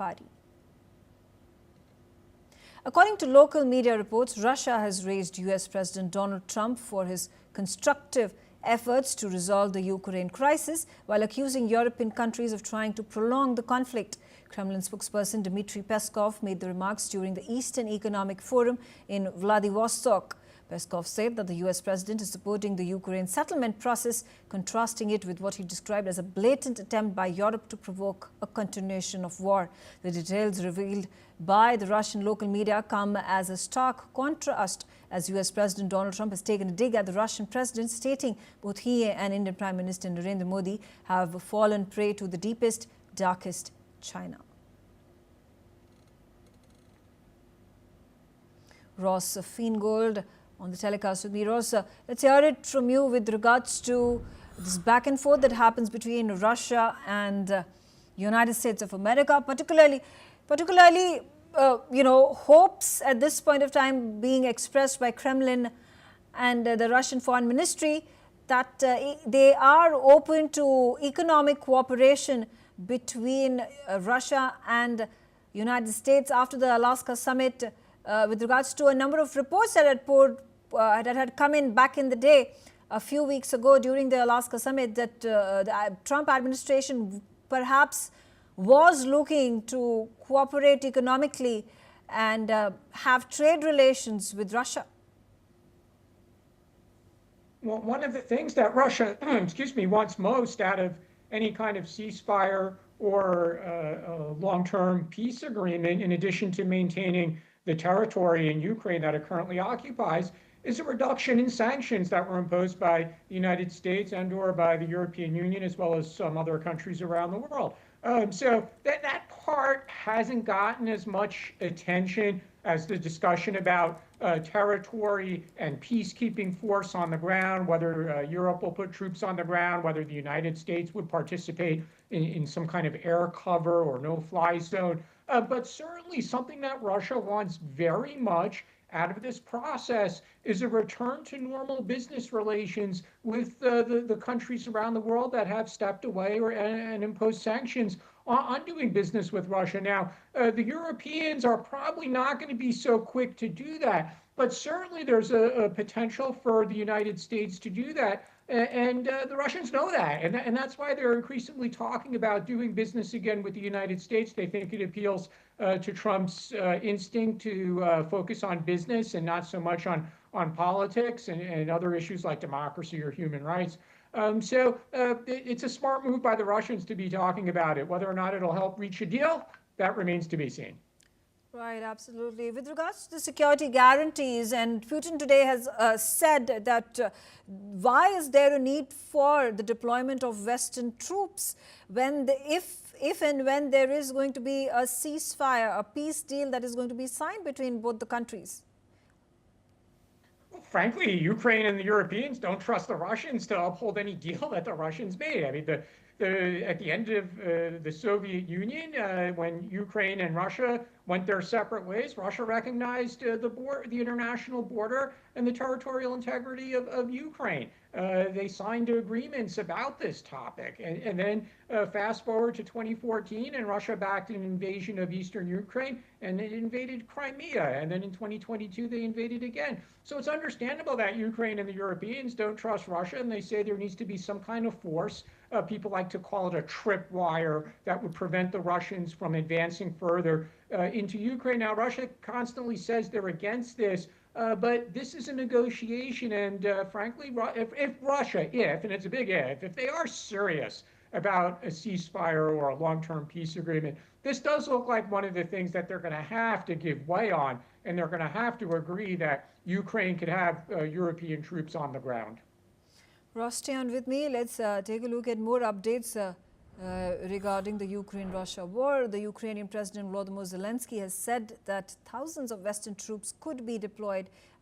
party. According to local media reports, Russia has raised US President Donald Trump for his constructive efforts to resolve the Ukraine crisis, while accusing European countries of trying to prolong the conflict. Kremlin spokesperson Dmitry Peskov made the remarks during the Eastern Economic Forum in Vladivostok. Peskov said that the US president is supporting the Ukraine settlement process, contrasting it with what he described as a blatant attempt by Europe to provoke a continuation of war. The details revealed by the Russian local media come as a stark contrast, as US President Donald Trump has taken a dig at the Russian president, stating both he and Indian Prime Minister Narendra Modi have fallen prey to the deepest, darkest China. Ross Feingold on the telecast with me. Ross, let's hear it from you with regards to this back and forth that happens between Russia and United States of America, particularly hopes at this point of time being expressed by Kremlin and the Russian Foreign Ministry that they are open to economic cooperation between Russia and United States after the Alaska summit, with regards to a number of reports that had come in back in the day a few weeks ago during the Alaska summit that the Trump administration perhaps was looking to cooperate economically and have trade relations with Russia. Well, one of the things that Russia, wants most out of any kind of ceasefire or a long-term peace agreement, in addition to maintaining the territory in Ukraine that it currently occupies, is a reduction in sanctions that were imposed by the United States and or by the European Union, as well as some other countries around the world. So that part hasn't gotten as much attention as the discussion about territory and peacekeeping force on the ground, whether Europe will put troops on the ground, whether the United States would participate in some kind of air cover or no-fly zone. But certainly something that Russia wants very much out of this process is a return to normal business relations with the countries around the world that have stepped away and imposed sanctions on doing business with Russia. Now, the Europeans are probably not going to be so quick to do that, but certainly there's a potential for the United States to do that. And the Russians know that, and that's why they're increasingly talking about doing business again with the United States. They think it appeals to Trump's instinct to focus on business and not so much on politics and other issues like democracy or human rights. So it's a smart move by the Russians to be talking about it. Whether or not it'll help reach a deal, that remains to be seen. Right, absolutely. With regards to the security guarantees, and Putin today has said that why is there a need for the deployment of Western troops when if and when there is going to be a ceasefire, a peace deal that is going to be signed between both the countries? Well, frankly, Ukraine and the Europeans don't trust the Russians to uphold any deal that the Russians made. I mean, at the end of the Soviet Union, when Ukraine and Russia went their separate ways, Russia recognized the international border and the territorial integrity of Ukraine. They signed agreements about this topic. And then fast forward to 2014, and Russia backed an invasion of eastern Ukraine, and it invaded Crimea. And then in 2022, they invaded again. So it's understandable that Ukraine and the Europeans don't trust Russia, and they say there needs to be some kind of force. People like to call it a tripwire that would prevent the Russians from advancing further into Ukraine. Now, Russia constantly says they're against this, but this is a negotiation. And frankly, if Russia, and it's a big if they are serious about a ceasefire or a long-term peace agreement, this does look like one of the things that they're going to have to give way on, and they're going to have to agree that Ukraine could have European troops on the ground. Ross, stay on with me. Let's take a look at more updates regarding the Ukraine-Russia war. The Ukrainian President Volodymyr Zelensky has said that thousands of Western troops could be deployed as